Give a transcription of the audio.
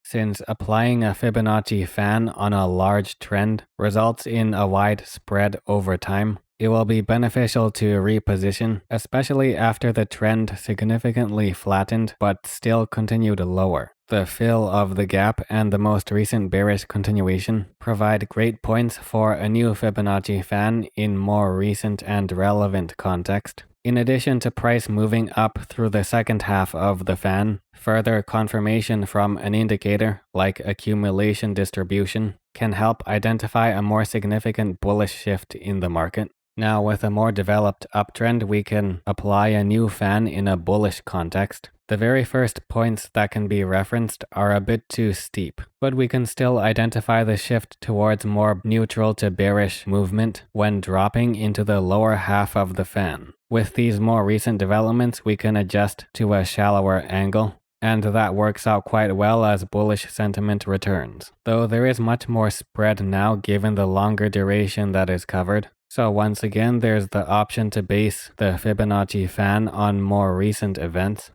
Since applying a Fibonacci fan on a large trend results in a wide spread over time, it will be beneficial to reposition, especially after the trend significantly flattened but still continued lower. The fill of the gap and the most recent bearish continuation provide great points for a new Fibonacci fan in more recent and relevant context. In addition to price moving up through the second half of the fan, further confirmation from an indicator like accumulation distribution can help identify a more significant bullish shift in the market. Now, with a more developed uptrend, we can apply a new fan in a bullish context. The very first points that can be referenced are a bit too steep, but we can still identify the shift towards more neutral to bearish movement when dropping into the lower half of the fan. With these more recent developments, we can adjust to a shallower angle, and that works out quite well as bullish sentiment returns, though there is much more spread now given the longer duration that is covered. So once again, there's the option to base the Fibonacci fan on more recent events,